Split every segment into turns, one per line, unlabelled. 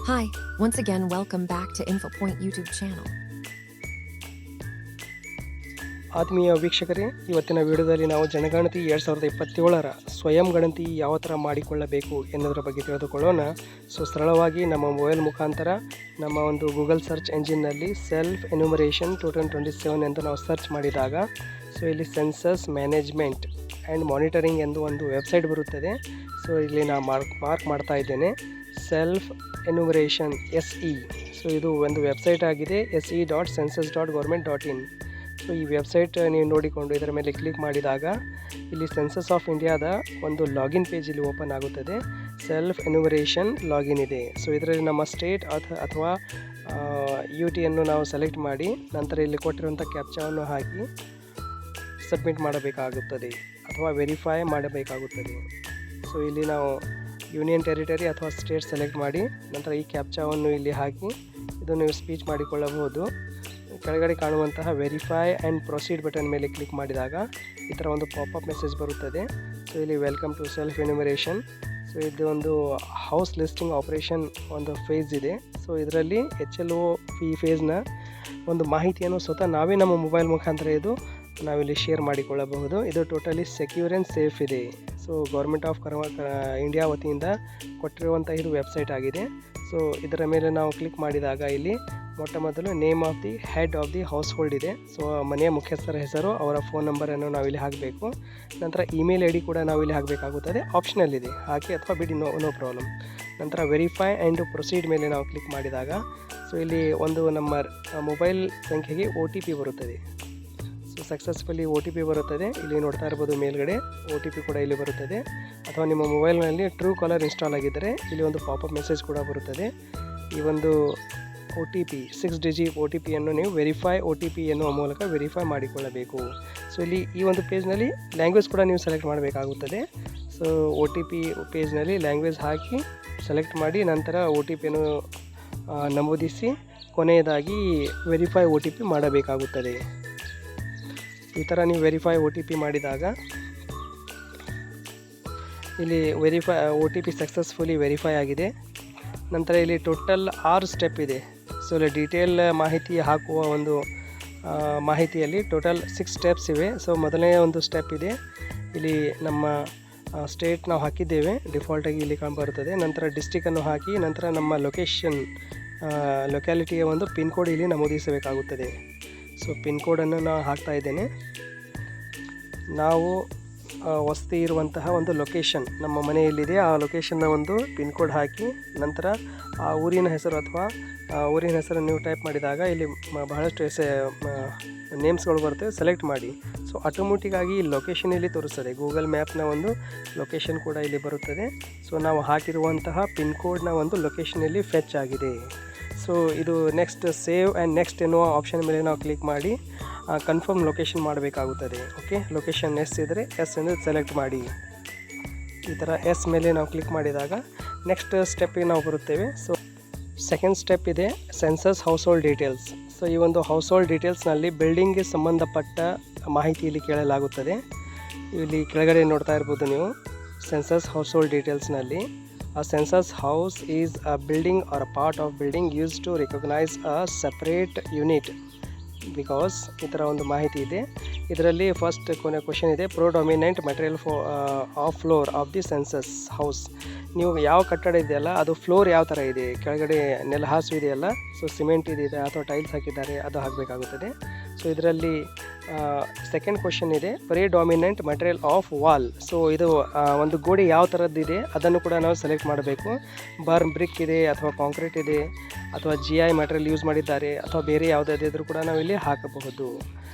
Hi, once again welcome back to InfoPoint YouTube channel.
ಆತ್ಮೀಯ ವೀಕ್ಷಕರೇ, ಇವತ್ತಿನ ವಿಡಿಯೋದಲ್ಲಿ ನಾವು ಜನಗಣತಿ 2027ರ ಸ್ವಯಂ ಗಣತಿ ಯಾವ ಥರ ಮಾಡಿಕೊಳ್ಳಬೇಕು ಎನ್ನುವುದರ ಬಗ್ಗೆ ತಿಳಿದುಕೊಳ್ಳೋಣ. ಸರಳವಾಗಿ ನಮ್ಮ ಮೊಬೈಲ್ ಮುಖಾಂತರ ನಮ್ಮ ಒಂದು ಗೂಗಲ್ ಸರ್ಚ್ ಎಂಜಿನ್ನಲ್ಲಿ ಸೆಲ್ಫ್ ಎನ್ಯುಮರೇಷನ್ 2027 ಎಂದು ನಾವು ಸರ್ಚ್ ಮಾಡಿದಾಗ ಇಲ್ಲಿ ಸೆನ್ಸಸ್ ಮ್ಯಾನೇಜ್ಮೆಂಟ್ ಆ್ಯಂಡ್ ಮಾನಿಟರಿಂಗ್ ಎಂದು ಒಂದು ವೆಬ್ಸೈಟ್ ಬರುತ್ತದೆ. ಇಲ್ಲಿ ನಾನು ಮಾರ್ಕ್ ಮಾಡ್ತಾ ಇದ್ದೇನೆ, ಸೆಲ್ಫ್ ಎನ್ಯುಮರೇಷನ್ SE. ಇದು ಒಂದು ವೆಬ್ಸೈಟ್ ಆಗಿದೆ, se.census.government.in. ಈ ವೆಬ್ಸೈಟ್ ನೀವು ನೋಡಿಕೊಂಡು ಇದರ ಮೇಲೆ ಕ್ಲಿಕ್ ಮಾಡಿದಾಗ ಇಲ್ಲಿ ಸೆನ್ಸಸ್ ಆಫ್ ಇಂಡಿಯಾದ ಒಂದು ಲಾಗಿನ್ ಪೇಜ್ ಇಲ್ಲಿ ಓಪನ್ ಆಗುತ್ತದೆ. ಸೆಲ್ಫ್ ಎನ್ಯುಮರೇಷನ್ ಲಾಗಿನ್ ಇದೆ. ಇದರಲ್ಲಿ ನಮ್ಮ ಸ್ಟೇಟ್ ಅಥವಾ UTಯನ್ನು ನಾವು ಸೆಲೆಕ್ಟ್ ಮಾಡಿ ನಂತರ ಇಲ್ಲಿ ಕೊಟ್ಟಿರುವಂಥ ಕ್ಯಾಪ್ಚಾವನ್ನು ಹಾಕಿ ಸಬ್ಮಿಟ್ ಮಾಡಬೇಕಾಗುತ್ತದೆ ಅಥವಾ ವೆರಿಫೈ ಮಾಡಬೇಕಾಗುತ್ತದೆ. ಇಲ್ಲಿ ನಾವು ಯೂನಿಯನ್ ಟೆರಿಟರಿ ಅಥವಾ ಸ್ಟೇಟ್ ಸೆಲೆಕ್ಟ್ ಮಾಡಿ ನಂತರ ಈ ಕ್ಯಾಪ್ಚಾವನ್ನು ಇಲ್ಲಿ ಹಾಕಿ ಇದನ್ನು ನೀವು ಸ್ಪೀಚ್ ಮಾಡಿಕೊಳ್ಳಬಹುದು. ಕೆಳಗಡೆ ಕಾಣುವಂತಹ ವೆರಿಫೈ ಆ್ಯಂಡ್ ಪ್ರೊಸೀಡ್ ಬಟನ್ ಮೇಲೆ ಕ್ಲಿಕ್ ಮಾಡಿದಾಗ ಈ ಥರ ಒಂದು ಪಾಪಪ್ ಮೆಸೇಜ್ ಬರುತ್ತದೆ. ಇಲ್ಲಿ ವೆಲ್ಕಮ್ ಟು ಸೆಲ್ಫ್ ಎನ್ಯುಮರೇಷನ್. ಇದು ಒಂದು ಹೌಸ್ ಲಿಸ್ಟಿಂಗ್ ಆಪರೇಷನ್ ಒಂದು ಫೇಸ್ ಇದೆ. ಇದರಲ್ಲಿ HLO ಈ ಫೇಸ್ನ ಒಂದು ಮಾಹಿತಿಯನ್ನು ಸ್ವತಃ ನಾವೇ ನಮ್ಮ ಮೊಬೈಲ್ ಮುಖಾಂತರ ನಾವಿಲ್ಲಿ ಶೇರ್ ಮಾಡಿಕೊಳ್ಳಬಹುದು. ಇದು ಟೋಟಲಿ ಸೆಕ್ಯೂರ್ ಆ್ಯಂಡ್ ಸೇಫ್ ಇದೆ. ಗೌರ್ಮೆಂಟ್ ಆಫ್ ಇಂಡಿಯಾ ವತಿಯಿಂದ ಕೊಟ್ಟಿರುವಂಥ ಇದು ವೆಬ್ಸೈಟ್ ಆಗಿದೆ. ಇದರ ಮೇಲೆ ನಾವು ಕ್ಲಿಕ್ ಮಾಡಿದಾಗ ಇಲ್ಲಿ ಮೊಟ್ಟ ಮೊದಲು name of the head of the house hold ಇದೆ. ಮನೆಯ ಮುಖ್ಯಸ್ಥರ ಹೆಸರು, ಅವರ ಫೋನ್ ನಂಬರನ್ನು ನಾವಿಲ್ಲಿ ಹಾಕಬೇಕು. ನಂತರ ಇಮೇಲ್ ID ಕೂಡ ನಾವಿಲ್ಲಿ ಹಾಕಬೇಕಾಗುತ್ತದೆ. ಆಪ್ಷನಲ್ ಇದೆ, ಹಾಕಿ ಅಥವಾ ಬಿಡಿ, ನೋ ಪ್ರಾಬ್ಲಮ್. ನಂತರ ವೆರಿಫೈ ಆ್ಯಂಡ್ ಪ್ರೊಸೀಡ್ ಮೇಲೆ ನಾವು ಕ್ಲಿಕ್ ಮಾಡಿದಾಗ ಇಲ್ಲಿ ಒಂದು ನಮ್ಮ ಮೊಬೈಲ್ ಸಂಖ್ಯೆಗೆ OTP ಬರುತ್ತದೆ. ಸಕ್ಸಸ್ಫುಲಿ OTP ಬರುತ್ತದೆ. ಇಲ್ಲಿ ನೋಡ್ತಾ ಇರ್ಬೋದು ಮೇಲ್ಗಡೆ OTP ಕೂಡ ಇಲ್ಲಿ ಬರುತ್ತದೆ. ಅಥವಾ ನಿಮ್ಮ ಮೊಬೈಲ್ನಲ್ಲಿ ಟ್ರೂ ಕಾಲರ್ ಇನ್ಸ್ಟಾಲ್ ಆಗಿದ್ದರೆ ಇಲ್ಲಿ ಒಂದು ಪಾಪಪ್ ಮೆಸೇಜ್ ಕೂಡ ಬರುತ್ತದೆ. ಈ ಒಂದು OTP 6 ಡಿಜಿಟ್ OTPಯನ್ನು ನೀವು ವೆರಿಫೈ OTP ಎನ್ನುವ ಮೂಲಕ ವೆರಿಫೈ ಮಾಡಿಕೊಳ್ಳಬೇಕು. ಇಲ್ಲಿ ಈ ಒಂದು ಪೇಜ್ನಲ್ಲಿ ಲ್ಯಾಂಗ್ವೇಜ್ ಕೂಡ ನೀವು ಸೆಲೆಕ್ಟ್ ಮಾಡಬೇಕಾಗುತ್ತದೆ. OTP ಪೇಜ್ನಲ್ಲಿ ಲ್ಯಾಂಗ್ವೇಜ್ ಹಾಕಿ ಸೆಲೆಕ್ಟ್ ಮಾಡಿ ನಂತರ OTPಯನ್ನು ನಮೂದಿಸಿ ಕೊನೆಯದಾಗಿ ವೆರಿಫೈ OTP ಮಾಡಬೇಕಾಗುತ್ತದೆ. ಈ ಥರ ನೀವು ವೆರಿಫೈ OTP ಮಾಡಿದಾಗ ಇಲ್ಲಿ OTP ಸಕ್ಸಸ್ಫುಲಿ ವೆರಿಫೈ ಆಗಿದೆ. ನಂತರ ಇಲ್ಲಿ ಟೋಟಲ್ 6 ಸ್ಟೆಪ್ ಇದೆ. ಇಲ್ಲಿ ಡೀಟೇಲ್ ಮಾಹಿತಿ ಹಾಕುವ ಒಂದು ಮಾಹಿತಿಯಲ್ಲಿ ಟೋಟಲ್ 6 ಸ್ಟೆಪ್ಸ್ ಇವೆ. ಮೊದಲನೇ ಒಂದು ಸ್ಟೆಪ್ ಇದೆ, ಇಲ್ಲಿ ನಮ್ಮ ಸ್ಟೇಟ್ ನಾವು ಹಾಕಿದ್ದೇವೆ, ಡಿಫಾಲ್ಟಾಗಿ ಇಲ್ಲಿ ಬರುತ್ತದೆ. ನಂತರ ಡಿಸ್ಟಿಕನ್ನು ಹಾಕಿ ನಂತರ ನಮ್ಮ ಲೊಕ್ಯಾಲಿಟಿಯ ಒಂದು ಪಿನ್ ಕೋಡ್ ಇಲ್ಲಿ ನಮೂದಿಸಬೇಕಾಗುತ್ತದೆ. ಪಿನ್ ಕೋಡನ್ನು ನಾನು ಹಾಕ್ತಾ ಇದ್ದೇನೆ. ನಾವು ವಸತಿ ಇರುವಂತಹ ಒಂದು ಲೊಕೇಶನ್ ನಮ್ಮ ಮನೆಯಲ್ಲಿದೆ, ಆ ಲೊಕೇಶನ್ನ ಒಂದು ಪಿನ್ ಕೋಡ್ ಹಾಕಿ ನಂತರ ಆ ಊರಿನ ಹೆಸರು ಅಥವಾ ಊರಿನ ಹೆಸರನ್ನು ನೀವು ಟೈಪ್ ಮಾಡಿದಾಗ ಇಲ್ಲಿ ಬಹಳಷ್ಟು ನೇಮ್ಸ್ಗಳು ಬರ್ತವೆ, ಸೆಲೆಕ್ಟ್ ಮಾಡಿ. ಆಟೋಮೆಟಿಕ್ಕಾಗಿ ಲೊಕೇಶನ್ ಇಲ್ಲಿ ತೋರಿಸ್ತದೆ. ಗೂಗಲ್ ಮ್ಯಾಪ್ನ ಒಂದು ಲೊಕೇಶನ್ ಕೂಡ ಇಲ್ಲಿ ಬರುತ್ತದೆ. ನಾವು ಹಾಕಿರುವಂತಹ ಪಿನ್ ಕೋಡ್ನ ಒಂದು ಲೊಕೇಶನ್ ಇಲ್ಲಿ ಫೆಚ್ ಆಗಿದೆ. ಇದು ನೆಕ್ಸ್ಟ್ ಸೇವ್ ಆ್ಯಂಡ್ ನೆಕ್ಸ್ಟ್ ಎನ್ನುವ ಆಪ್ಷನ್ ಮೇಲೆ ನಾವು ಕ್ಲಿಕ್ ಮಾಡಿ ಕನ್ಫರ್ಮ್ ಲೊಕೇಶನ್ ಮಾಡಬೇಕಾಗುತ್ತದೆ. ಓಕೆ, ಲೊಕೇಶನ್ ಎಸ್ ಇದ್ದರೆ ಎಸ್ ಎಂದು ಸೆಲೆಕ್ಟ್ ಮಾಡಿ. ಈ ಥರ ಎಸ್ ಮೇಲೆ ನಾವು ಕ್ಲಿಕ್ ಮಾಡಿದಾಗ ನೆಕ್ಸ್ಟ್ ಸ್ಟೆಪ್ಪಿಗೆ ನಾವು ಬರುತ್ತೇವೆ. ಸೆಕೆಂಡ್ ಸ್ಟೆಪ್ ಇದೆ ಸೆನ್ಸಸ್ ಹೌಸ್ ಹೋಲ್ಡ್ ಡೀಟೇಲ್ಸ್. ಈ ಒಂದು ಹೌಸ್ ಹೋಲ್ಡ್ ಡೀಟೇಲ್ಸ್ನಲ್ಲಿ ಬಿಲ್ಡಿಂಗ್ಗೆ ಸಂಬಂಧಪಟ್ಟ ಮಾಹಿತಿ ಇಲ್ಲಿ ಕೇಳಲಾಗುತ್ತದೆ. ಇಲ್ಲಿ ಕೆಳಗಡೆ ನೋಡ್ತಾ ಇರ್ಬೋದು ನೀವು ಸೆನ್ಸಸ್ ಹೌಸ್ ಹೋಲ್ಡ್ ಡೀಟೇಲ್ಸ್ನಲ್ಲಿ A census house is a building or a part of building used to recognize a separate unit because ಈ ಥರ ಒಂದು ಮಾಹಿತಿ ಇದೆ. ಇದರಲ್ಲಿ ಫಸ್ಟ್ ಕ್ವೆಶನ್ ಇದೆ, predominant material of floor of the census house. ನೀವು ಯಾವ ಕಟ್ಟಡ ಇದೆಯಲ್ಲ ಅದು ಫ್ಲೋರ್ ಯಾವ ಥರ ಇದೆ, ಕೆಳಗಡೆ ನೆಲ ಹಾಸು ಇದೆಯಲ್ಲ, ಸಿಮೆಂಟ್ ಇದೆ ಅಥವಾ ಟೈಲ್ಸ್ ಹಾಕಿದ್ದಾರೆ, ಅದು ಹಾಕಬೇಕಾಗುತ್ತದೆ. ಇದರಲ್ಲಿ ಸೆಕೆಂಡ್ ಕ್ವೆಶನ್ ಇದೆ, ಪ್ರಿಡಾಮಿನೆಂಟ್ ಮೆಟೀರಿಯಲ್ ಆಫ್ ವಾಲ್. ಇದು ಒಂದು ಗೋಡೆ ಯಾವ ಥರದ್ದಿದೆ ಅದನ್ನು ಕೂಡ ನಾವು ಸೆಲೆಕ್ಟ್ ಮಾಡಬೇಕು. ಬರ್ನ್ ಬ್ರಿಕ್ ಇದೆ ಅಥವಾ ಕಾಂಕ್ರೀಟ್ ಇದೆ ಅಥವಾ GI ಮೆಟೀರಿಯಲ್ ಯೂಸ್ ಮಾಡಿದ್ದಾರೆ ಅಥವಾ ಬೇರೆ ಯಾವುದಾದ್ರೂ ಕೂಡ ನಾವು ಇಲ್ಲಿ ಹಾಕಬಹುದು.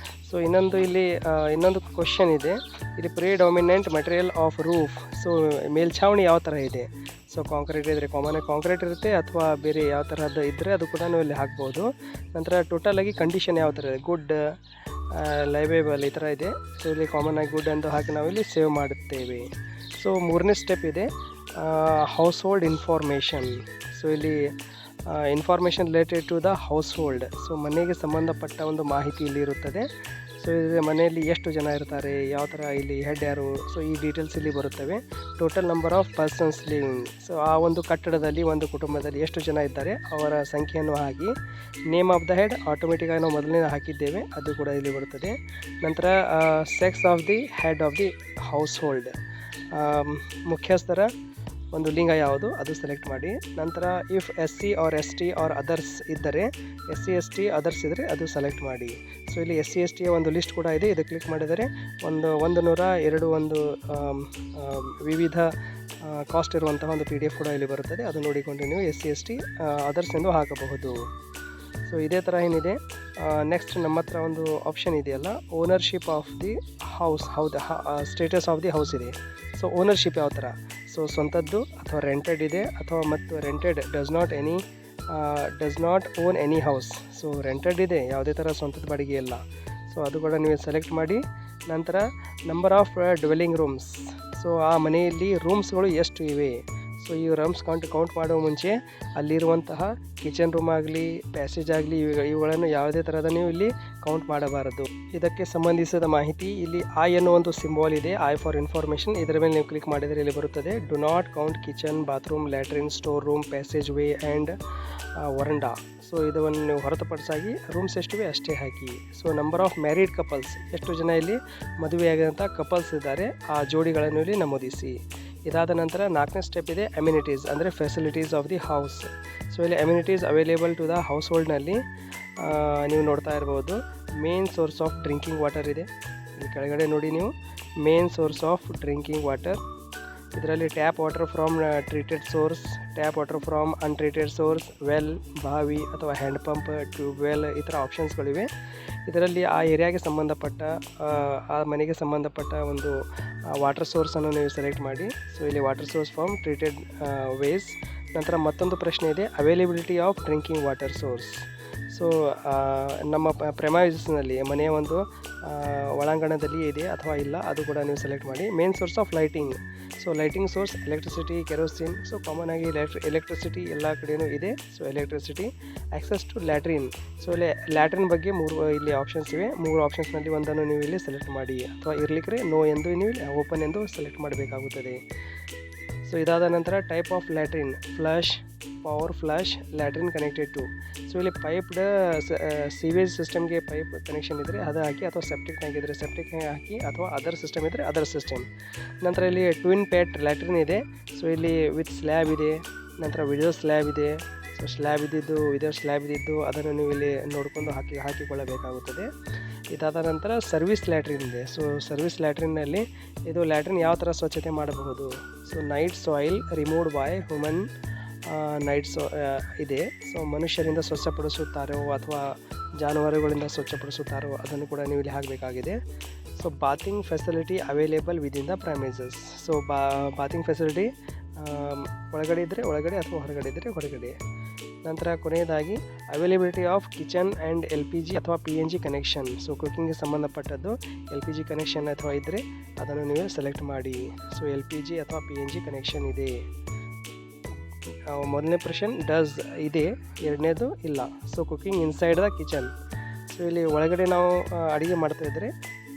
ಇನ್ನೊಂದು ಕ್ವೆಶನ್ ಇದೆ, ಇಲ್ಲಿ ಪ್ರಿಡಾಮಿನೆಂಟ್ ಮೆಟೀರಿಯಲ್ ಆಫ್ ರೂಫ್. ಮೇಲ್ಛಾವಣಿ ಯಾವ ಥರ ಇದೆ. ಕಾಂಕ್ರೀಟ್ ಇದ್ದರೆ ಕಾಮನಾಗಿ ಕಾಂಕ್ರೀಟ್ ಇರುತ್ತೆ ಅಥವಾ ಬೇರೆ ಯಾವ ಥರದ್ದು ಇದ್ದರೆ ಅದು ಕೂಡ ನಾವು ಇಲ್ಲಿ ಹಾಕ್ಬೋದು. ನಂತರ ಟೋಟಲಾಗಿ ಕಂಡೀಷನ್ ಯಾವ ಥರ ಇದೆ, ಗುಡ್, ಲೈವೇಬಲ್ ಈ ಥರ ಇದೆ. ಇಲ್ಲಿ ಕಾಮನಾಗಿ ಗುಡ್ ಎಂದು ಹಾಕಿ ನಾವಿಲ್ಲಿ ಸೇವ್ ಮಾಡುತ್ತೇವೆ. ಮೂರನೇ ಸ್ಟೆಪ್ ಇದೆ ಹೌಸ್ ಹೋಲ್ಡ್ ಇನ್ಫಾರ್ಮೇಷನ್. ಇಲ್ಲಿ information related to the household. ಮನೆಗೆ ಸಂಬಂಧಪಟ್ಟ ಒಂದು ಮಾಹಿತಿ ಇಲ್ಲಿ ಇರುತ್ತದೆ. ಸೊ ಇದು ಮನೆಯಲ್ಲಿ ಎಷ್ಟು ಜನ ಇರ್ತಾರೆ, ಯಾವ ಥರ ಇಲ್ಲಿ ಹೆಡ್ ಯಾರು, ಸೊ ಈ ಡೀಟೇಲ್ಸ್ ಇಲ್ಲಿ ಬರುತ್ತವೆ. Total number of persons living, so ಆ ಒಂದು ಕಟ್ಟಡದಲ್ಲಿ ಒಂದು ಕುಟುಂಬದಲ್ಲಿ ಎಷ್ಟು ಜನ ಇದ್ದಾರೆ ಅವರ ಸಂಖ್ಯೆಯನ್ನು ಹಾಕಿ. ನೇಮ್ ಆಫ್ ದ ಹೆಡ್ ಆಟೋಮೆಟಿಕ್ಕಾಗಿ ನಾವು ಮೊದಲನೇ ಹಾಕಿದ್ದೇವೆ, ಅದು ಕೂಡ ಇಲ್ಲಿ ಬರುತ್ತದೆ. ನಂತರ sex of the head of the household, ಮುಖ್ಯಸ್ಥರ ಒಂದು ಲಿಂಗ ಯಾವುದು ಅದು ಸೆಲೆಕ್ಟ್ ಮಾಡಿ. ನಂತರ if SC or ST or others ಇದ್ದರೆ, SC ST ಅದರ್ಸ್ ಇದ್ದರೆ ಅದು ಸೆಲೆಕ್ಟ್ ಮಾಡಿ. ಸೊ ಇಲ್ಲಿ SC ST ಒಂದು ಲಿಸ್ಟ್ ಕೂಡ ಇದೆ, ಇದು ಕ್ಲಿಕ್ ಮಾಡಿದರೆ 102 ಒಂದು ವಿವಿಧ ಕಾಸ್ಟ್ ಇರುವಂತಹ ಒಂದು PDF ಕೂಡ ಇಲ್ಲಿ ಬರುತ್ತದೆ. ಅದು ನೋಡಿಕೊಂಡು ನೀವು SC ST ಅದರ್ಸ್ ಎಂದು ಹಾಕಬಹುದು. ಸೊ ಇದೇ ಥರ ಏನಿದೆ. ನೆಕ್ಸ್ಟ್ ನಮ್ಮ ಹತ್ರ ಒಂದು ಆಪ್ಷನ್ ಇದೆಯಲ್ಲ, ಓನರ್ಶಿಪ್ ಆಫ್ ದಿ ಹೌಸ್, ಹೌದು ಸ್ಟೇಟಸ್ ಆಫ್ ದಿ ಹೌಸ್ ಇದೆ. ಸೊ ಓನರ್ಶಿಪ್ ಯಾವ ಥರ, ಸೊ ಸ್ವಂತದ್ದು ಅಥವಾ ರೆಂಟೆಡ್ ಇದೆ, ಅಥವಾ ಮತ್ತು rented does not own any house. So rented ಇದೆ, ಯಾವುದೇ ಥರ ಸ್ವಂತದ ಬಾಡಿಗೆ ಇಲ್ಲ. ಸೊ ಅದು ಕೂಡ ನೀವು ಸೆಲೆಕ್ಟ್ ಮಾಡಿ. ನಂತರ number of dwelling rooms, so ಆ ಮನೆಯಲ್ಲಿ ರೂಮ್ಸ್ಗಳು ಎಷ್ಟು ಇವೆ. ಸೊ ಈ ರೂಮ್ಸ್ ಕೌಂಟ್ ಮಾಡುವ ಮುಂಚೆ ಅಲ್ಲಿರುವಂತಹ ಕಿಚನ್ ರೂಮ್ ಆಗಲಿ, ಪ್ಯಾಸೇಜ್ ಆಗಲಿ, ಇವುಗಳನ್ನು ಯಾವುದೇ ಥರದ ನೀವು ಇಲ್ಲಿ ಕೌಂಟ್ ಮಾಡಬಾರದು. ಇದಕ್ಕೆ ಸಂಬಂಧಿಸಿದ ಮಾಹಿತಿ ಇಲ್ಲಿ ಐ ಅನ್ನೋ ಒಂದು ಸಿಂಬಾಲ್ ಇದೆ, ಐ ಫಾರ್ ಇನ್ಫಾರ್ಮೇಷನ್. ಇದರ ಮೇಲೆ ನೀವು ಕ್ಲಿಕ್ ಮಾಡಿದರೆ ಇಲ್ಲಿ ಬರುತ್ತದೆ, do not count kitchen, bathroom, latrine, store room, passage way and veranda. So ಇದನ್ನು ನೀವು ಹೊರತುಪಡಿಸಾಗಿ ರೂಮ್ಸ್ ಎಷ್ಟಿವೆ ಅಷ್ಟೇ ಹಾಕಿ. So number of married couples, ಎಷ್ಟು ಜನ ಇಲ್ಲಿ ಮದುವೆಯಾಗಿದಂಥ ಕಪಲ್ಸ್ ಇದ್ದಾರೆ ಆ ಜೋಡಿಗಳನ್ನು ಇಲ್ಲಿ ನಮೂದಿಸಿ. ಇದಾದ ನಂತರ 4ನೇ ಸ್ಟೆಪ್ ಇದೆ ಅಮ್ಯುನಿಟೀಸ್, ಅಂದರೆ facilities of the house. So ಇಲ್ಲಿ amenities available to the house ಹೋಲ್ಡ್ನಲ್ಲಿ ನೀವು ನೋಡ್ತಾ ಇರ್ಬೋದು. Main source of drinking water ಇದೆ, ಇಲ್ಲಿ ಕೆಳಗಡೆ ನೋಡಿ ನೀವು, main source of drinking water. ಇದರಲ್ಲಿ tap water from treated source, tap water from untreated source, well, ಬಾವಿ ಅಥವಾ ಹ್ಯಾಂಡ್ ಪಂಪ್, ಟ್ಯೂಬ್ವೆಲ್, ಈ ಥರ ಆಪ್ಷನ್ಸ್ಗಳಿವೆ. ಇದರಲ್ಲಿ ಆ ಏರಿಯಾಗೆ ಸಂಬಂಧಪಟ್ಟ ಆ ಮನೆಗೆ ಸಂಬಂಧಪಟ್ಟ ಒಂದು ವಾಟರ್ ಸೋರ್ಸನ್ನು ನೀವು ಸೆಲೆಕ್ಟ್ ಮಾಡಿ. ಸೊ ಇಲ್ಲಿ water source from treated ways. ನಂತರ ಮತ್ತೊಂದು ಪ್ರಶ್ನೆ ಇದೆ, availability of drinking water source. So ನಮ್ಮ ಪ್ರೆಮೈಸಸ್ನಲ್ಲಿ ಮನೆಯ ಒಂದು ಒಳಾಂಗಣದಲ್ಲಿ ಇದೆ ಅಥವಾ ಇಲ್ಲ, ಅದು ಕೂಡ ನೀವು ಸೆಲೆಕ್ಟ್ ಮಾಡಿ. Main source of lighting, so lighting source electricity, kerosene. So common ಆಗಿ ಎಲೆಕ್ಟ್ರಿಸಿಟಿ ಎಲ್ಲ ಕಡೆಯೂ ಇದೆ. So electricity. Access to latrine, so ಇಲ್ಲಿ ಲ್ಯಾಟ್ರಿನ್ ಬಗ್ಗೆ 3 ಇಲ್ಲಿ ಆಪ್ಷನ್ಸ್ ಇವೆ. 3 ಆಪ್ಷನ್ಸ್ನಲ್ಲಿ ಒಂದನ್ನು ನೀವು ಇಲ್ಲಿ ಸೆಲೆಕ್ಟ್ ಮಾಡಿ, ಅಥವಾ ಇರಲಿಕ್ಕೆ ನೋ ಎಂದು ನೀವು ಓಪನ್ ಎಂದು ಸೆಲೆಕ್ಟ್ ಮಾಡಬೇಕಾಗುತ್ತದೆ. ಸೊ ಇದಾದ ನಂತರ type of latrine, flush, power flush, latrine connected to. So ಇಲ್ಲಿ ಪೈಪ್ಡ್ ಸೀವೇಜ್ ಸಿಸ್ಟಮ್ಗೆ ಪೈಪ್ ಕನೆಕ್ಷನ್ ಇದ್ದರೆ ಅದು ಹಾಕಿ, ಅಥವಾ ಸೆಪ್ಟಿಕ್ ಟ್ಯಾಂಕ್ ಇದ್ದರೆ ಸೆಪ್ಟಿಕ್ ಹಾಕಿ, ಅಥವಾ ಅದರ್ ಸಿಸ್ಟಮ್ ಇದ್ದರೆ ಅದರ್ ಸಿಸ್ಟಮ್. ನಂತರ ಇಲ್ಲಿ ಟ್ವಿನ್ ಪೇಟ್ ಲ್ಯಾಟ್ರಿನ್ ಇದೆ. ಸೊ ಇಲ್ಲಿ ವಿತ್ ಸ್ಲ್ಯಾಬ್ ಇದೆ, ನಂತರ ವಿಡೋ ಸ್ಲ್ಯಾಬ್ ಇದೆ. ಸೊ ಸ್ಲ್ಯಾಬ್ ಇದ್ದಿದ್ದು, ವಿದೌಟ್ ಸ್ಲ್ಯಾಬ್ ಇದ್ದಿದ್ದು ಅದನ್ನು ನೀವು ಇಲ್ಲಿ ನೋಡಿಕೊಂಡು ಹಾಕಿಕೊಳ್ಳಬೇಕಾಗುತ್ತದೆ. ಇದಾದ ನಂತರ ಸರ್ವಿಸ್ ಲ್ಯಾಟ್ರಿನ್ ಇದೆ. ಸೊ ಸರ್ವಿಸ್ ಲ್ಯಾಟ್ರಿನ್ನಲ್ಲಿ ಇದು ಲ್ಯಾಟ್ರಿನ್ ಯಾವ ಥರ ಸ್ವಚ್ಛತೆ ಮಾಡಬಹುದು. So night soil removed by human nights ಇದೆ. ಸೊ ಮನುಷ್ಯರಿಂದ ಸ್ವಚ್ಛಪಡಿಸುತ್ತಾರೋ ಅಥವಾ ಜಾನುವಾರುಗಳಿಂದ ಸ್ವಚ್ಛಪಡಿಸುತ್ತಾರೋ ಅದನ್ನು ಕೂಡ ನೀವು ಇಲ್ಲಿ ಹಾಕಬೇಕಾಗಿದೆ. So bathing facility available within the premises. So bathing facility ಒಳಗಡೆ ಇದ್ದರೆ ಒಳಗಡೆ, ಅಥವಾ ಹೊರಗಡೆ ಇದ್ದರೆ ಹೊರಗಡೆ. ನಂತರ ಕೊನೆಯದಾಗಿ availability of kitchen and LPG ಅಥವಾ PNG ಕನೆಕ್ಷನ್. ಸೊ ಕುಕಿಂಗ್ಗೆ ಸಂಬಂಧಪಟ್ಟದ್ದು LPG ಕನೆಕ್ಷನ್ ಅಥವಾ ಇದ್ದರೆ ಅದನ್ನು ನೀವು ಸೆಲೆಕ್ಟ್ ಮಾಡಿ. ಸೊ LPG ಅಥವಾ PNG ಕನೆಕ್ಷನ್ ಇದೆ. ಮೊದಲನೇ ಪ್ರಶ್ನೆ ಡಸ್ ಇದೆ, ಎರಡನೇದು ಇಲ್ಲ. So cooking inside the kitchen. So ಇಲ್ಲಿ ಒಳಗಡೆ ನಾವು ಅಡುಗೆ ಮಾಡ್ತಾಯಿದ್ರೆ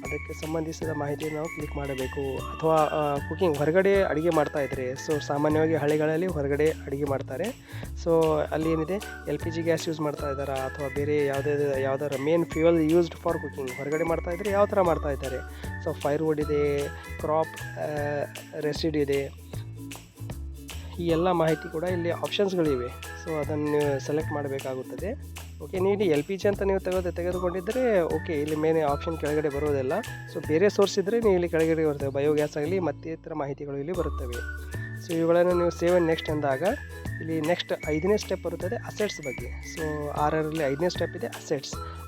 ಅದಕ್ಕೆ ಸಂಬಂಧಿಸಿದ ಮಾಹಿತಿ ನಾವು ಕ್ಲಿಕ್ ಮಾಡಬೇಕು. ಅಥವಾ ಕುಕಿಂಗ್ ಹೊರಗಡೆ ಅಡುಗೆ ಮಾಡ್ತಾಯಿದ್ರೆ, ಸೊ ಸಾಮಾನ್ಯವಾಗಿ ಹಳ್ಳಿಗಳಲ್ಲಿ ಹೊರಗಡೆ ಅಡುಗೆ ಮಾಡ್ತಾರೆ. ಸೊ ಅಲ್ಲಿ ಏನಿದೆ, LPG ಗ್ಯಾಸ್ ಯೂಸ್ ಮಾಡ್ತಾ ಇದ್ದಾರಾ, ಅಥವಾ ಬೇರೆ ಯಾವುದಾದ್ರು main fuel used for cooking ಹೊರಗಡೆ ಮಾಡ್ತಾಯಿದ್ರೆ ಯಾವ ಥರ ಮಾಡ್ತಾಯಿದ್ದಾರೆ. ಸೊ ಫೈರ್ವುಡ್ ಇದೆ, ಕ್ರಾಪ್ ರೆಸಿಡ್ ಇದೆ, ಈ ಎಲ್ಲ ಮಾಹಿತಿ ಕೂಡ ಇಲ್ಲಿ ಆಪ್ಷನ್ಸ್ಗಳಿವೆ. ಸೊ ಅದನ್ನು ಸೆಲೆಕ್ಟ್ ಮಾಡಬೇಕಾಗುತ್ತದೆ. ಓಕೆ, ನೀವು LPG ಅಂತ ನೀವು ತೆಗೆದುಕೊಂಡಿದ್ದರೆ ಓಕೆ, ಇಲ್ಲಿ ಮೇನ್ ಆಪ್ಷನ್ ಕೆಳಗಡೆ ಬರೋದಿಲ್ಲ. ಸೊ ಬೇರೆ ಸೋರ್ಸ್ ಇದ್ದರೆ ನೀವು ಇಲ್ಲಿ ಕೆಳಗಡೆ ಬರ್ತವೆ, ಬಯೋಗ್ಯಾಸ್ ಆಗಲಿ ಮತ್ತಿತರ ಮಾಹಿತಿಗಳು ಇಲ್ಲಿ ಬರುತ್ತವೆ. ಸೊ ಇವುಗಳನ್ನು ನೀವು ಸೇವ್ ಆ್ಯಂಡ್ ನೆಕ್ಸ್ಟ್ ಅಂದಾಗ ಇಲ್ಲಿ ನೆಕ್ಸ್ಟ್ 5ನೇ ಸ್ಟೆಪ್ ಬರುತ್ತದೆ ಅಸೆಟ್ಸ್ ಬಗ್ಗೆ. ಸೊ 6ರಲ್ಲಿ 5ನೇ ಸ್ಟೆಪ್ ಇದೆ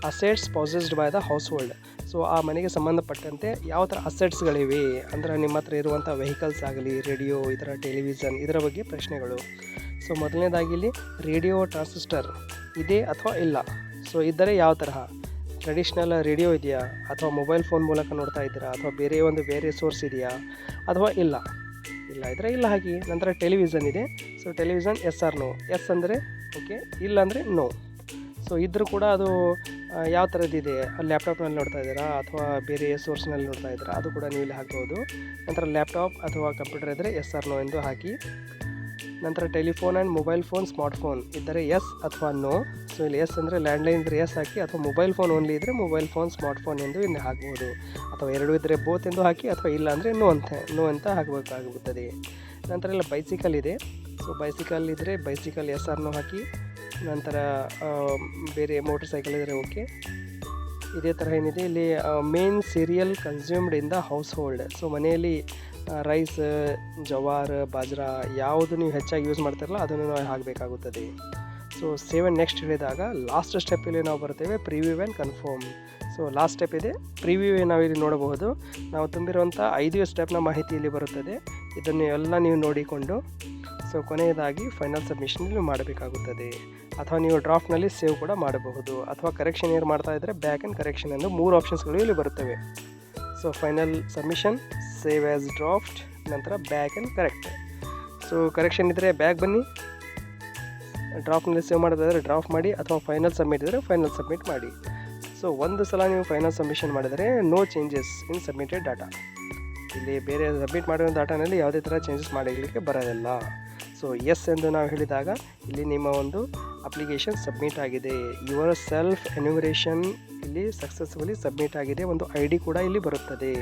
assets possessed by the house hold. So ಆ ಮನೆಗೆ ಸಂಬಂಧಪಟ್ಟಂತೆ ಯಾವ ಥರ ಅಸೆಟ್ಸ್ಗಳಿವೆ ಅಂದರೆ ನಿಮ್ಮ ಹತ್ರ ಇರುವಂಥ ವೆಹಿಕಲ್ಸ್ ಆಗಲಿ, ರೇಡಿಯೋ, ಈ ಥರ ಟೆಲಿವಿಷನ್, ಇದರ ಬಗ್ಗೆ ಪ್ರಶ್ನೆಗಳು. ಸೊ ಮೊದಲನೇದಾಗಿ ಇಲ್ಲಿ ರೇಡಿಯೋ ಟ್ರಾನ್ಸಿಸ್ಟರ್ ಇದೆ ಅಥವಾ ಇಲ್ಲ. ಸೊ ಇದ್ದರೆ ಯಾವ ತರಹ, ಟ್ರೆಡಿಷ್ನಲ್ ರೇಡಿಯೋ ಇದೆಯಾ, ಅಥವಾ ಮೊಬೈಲ್ ಫೋನ್ ಮೂಲಕ ನೋಡ್ತಾ ಇದ್ದೀರಾ, ಅಥವಾ ಬೇರೆ ಸೋರ್ಸ್ ಇದೆಯಾ, ಅಥವಾ ಇಲ್ಲ ಇದ್ದರೆ ಇಲ್ಲ ಹಾಕಿ. ನಂತರ ಟೆಲಿವಿಷನ್ ಇದೆ. So television yes or no, yes ಅಂದರೆ ಓಕೆ, ಇಲ್ಲ ಅಂದರೆ ನೋ. ಸೊ ಇದ್ದರೂ ಕೂಡ ಅದು ಯಾವ ಥರದ್ದಿದೆ ಲ್ಯಾಪ್ಟಾಪ್ನಲ್ಲಿ ನೋಡ್ತಾ ಇದ್ದೀರಾ ಅಥವಾ ಬೇರೆ ಸೋರ್ಸ್ನಲ್ಲಿ ನೋಡ್ತಾ ಇದ್ದೀರಾ ಅದು ಕೂಡ ನೀವು ಇಲ್ಲಿ ಹಾಕ್ಬೋದು. ನಂತರ ಲ್ಯಾಪ್ಟಾಪ್ ಅಥವಾ ಕಂಪ್ಯೂಟರ್ ಇದ್ದರೆ ಎಸ್ ಆರ್ ನೋ ಎಂದು ಹಾಕಿ. ನಂತರ telephone and mobile phone smartphone ಇದ್ದರೆ ಎಸ್ ಅಥವಾ ನೋ. ಸೊ ಇಲ್ಲಿ ಎಸ್ ಅಂದರೆ ಲ್ಯಾಂಡ್ಲೈನ್ ಇದ್ದರೆ ಎಸ್ ಹಾಕಿ, ಅಥವಾ ಮೊಬೈಲ್ ಫೋನ್ ಓನ್ಲಿ ಇದ್ದರೆ ಮೊಬೈಲ್ ಫೋನ್ ಸ್ಮಾರ್ಟ್ಫೋನ್ ಎಂದು ಇಲ್ಲಿ ಹಾಕ್ಬೋದು, ಅಥವಾ ಎರಡೂ ಇದ್ದರೆ ಬೋತ್ ಎಂದು ಹಾಕಿ, ಅಥವಾ ಇಲ್ಲ ಅಂದರೆ ನೋ ಅಂತ ಹಾಕಬೇಕಾಗುತ್ತದೆ. ನಂತರ ಎಲ್ಲ ಬೈಸಿಕಲ್ ಇದೆ. ಸೊ ಬೈಸಿಕಲ್ ಇದ್ದರೆ ಬೈಸಿಕಲ್ ಎಸ್ ಆರ್ ನೋ ಹಾಕಿ. ನಂತರ ಬೇರೆ ಮೋಟರ್ ಸೈಕಲ್ ಇದ್ದರೆ ಓಕೆ. ಇದೇ ಥರ ಏನಿದೆ ಇಲ್ಲಿ main serial consumed in the house hold. So ಮನೆಯಲ್ಲಿ ರೈಸ್, ಜವಾರ್, ಬಾಜ್ರಾ ಯಾವುದು ನೀವು ಹೆಚ್ಚಾಗಿ ಯೂಸ್ ಮಾಡ್ತಾರಲ್ಲ ಅದನ್ನು ನಾವು ಹಾಕಬೇಕಾಗುತ್ತದೆ. ಸೊ ಸೇವ್ ಆ್ಯಂಡ್ ನೆಕ್ಸ್ಟ್ ಹೇಳಿದಾಗ ಲಾಸ್ಟ್ ಸ್ಟೆಪ್ಪಲ್ಲಿ ನಾವು ಬರ್ತೇವೆ preview and confirm. So last step ಇದೆ ಪ್ರಿವ್ಯೂ. ನಾವಿಲ್ಲಿ ನೋಡಬಹುದು ನಾವು ತುಂಬಿರುವಂಥ 5 ಸ್ಟೆಪ್ನ ಮಾಹಿತಿ ಇಲ್ಲಿ ಬರುತ್ತದೆ. ಇದನ್ನು ಎಲ್ಲ ನೀವು ನೋಡಿಕೊಂಡು ಸೊ ಕೊನೆಯದಾಗಿ ಫೈನಲ್ ಸಬ್ಮಿಷನ್ ನೀವು ಮಾಡಬೇಕಾಗುತ್ತದೆ. ಅಥವಾ ನೀವು ಡ್ರಾಫ್ಟ್ನಲ್ಲಿ ಸೇವ್ ಕೂಡ ಮಾಡಬಹುದು, ಅಥವಾ ಕರೆಕ್ಷನ್ ಏನು ಮಾಡ್ತಾ ಇದ್ದರೆ ಬ್ಯಾಕ್ ಆ್ಯಂಡ್ ಕರೆಕ್ಷನ್ ಎಂದು 3 ಆಪ್ಷನ್ಸ್ಗಳು ಇಲ್ಲಿ ಬರುತ್ತವೆ. So final submission, save as draft, ನಂತರ back and correct. So correction ಇದ್ದರೆ ಬ್ಯಾಕ್ ಬನ್ನಿ, ಡ್ರಾಫ್ಟ್ನಲ್ಲಿ ಸೇವ್ ಮಾಡೋದಾದರೆ ಡ್ರಾಫ್ಟ್ ಮಾಡಿ, ಅಥವಾ ಫೈನಲ್ ಸಬ್ಮಿಟ್ ಇದ್ದರೆ ಫೈನಲ್ ಸಬ್ಮಿಟ್ ಮಾಡಿ. ಸೊ ಒಂದು ಸಲ ನೀವು ಫೈನಲ್ ಸಬ್ಮಿಷನ್ ಮಾಡಿದರೆ no changes in submitted data. ಇಲ್ಲಿ ಬೇರೆ ಸಬ್ಮಿಟ್ ಮಾಡಿರೋ ಡಾಟಾನಲ್ಲಿ ಯಾವುದೇ ಥರ ಚೇಂಜಸ್ ಮಾಡಲಿಕ್ಕೆ ಬರೋದಿಲ್ಲ. ಸೊ ಎಸ್ ಎಂದು ನಾವು ಹೇಳಿದಾಗ ಇಲ್ಲಿ ನಿಮ್ಮ ಒಂದು ಅಪ್ಲಿಕೇಶನ್ ಸಬ್ಮಿಟ್ ಆಗಿದೆ. ಯುವರ್ ಸೆಲ್ಫ್ ಎನ್ಯುಮರೇಷನ್ ಇಲ್ಲಿ ಸಕ್ಸಸ್ಫುಲಿ ಸಬ್ಮಿಟ್ ಆಗಿದೆ. ಒಂದು ಐ ಡಿ ಕೂಡ ಇಲ್ಲಿ ಬರುತ್ತದೆ.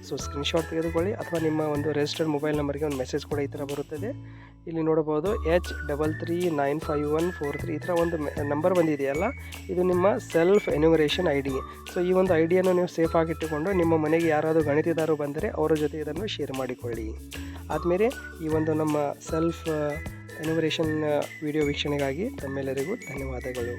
ಸೊ ಸ್ಕ್ರೀನ್ಶಾಟ್ ತೆಗೆದುಕೊಳ್ಳಿ, ಅಥವಾ ನಿಮ್ಮ ಒಂದು ರಿಜಿಸ್ಟರ್ಡ್ ಮೊಬೈಲ್ ನಂಬರ್ಗೆ ಒಂದು ಮೆಸೇಜ್ ಕೂಡ ಈ ಥರ ಬರುತ್ತದೆ. ಇಲ್ಲಿ ನೋಡಬಹುದು H339514 ಈ ಥರ ಒಂದು ನಂಬರ್ ಬಂದಿದೆಯಲ್ಲ, ಇದು ನಿಮ್ಮ self enumeration I D. So ಈ ಒಂದು ಐ ಡಿಯನ್ನು ನೀವು ಸೇಫ್ ಆಗಿಟ್ಟುಕೊಂಡು ನಿಮ್ಮ ಮನೆಗೆ ಯಾರಾದರೂ ಗಣಿತದಾರರು ಬಂದರೆ ಅವರ ಜೊತೆ ಇದನ್ನು ಶೇರ್ ಮಾಡಿಕೊಳ್ಳಿ. ಆದಮೇಲೆ ಈ ಒಂದು ನಮ್ಮ ಸೆಲ್ಫ್ ಎನ್ಯುಮರೇಷನ್ ವಿಡಿಯೋ ವೀಕ್ಷಣೆಗಾಗಿ ತಮ್ಮೆಲ್ಲರಿಗೂ ಧನ್ಯವಾದಗಳು.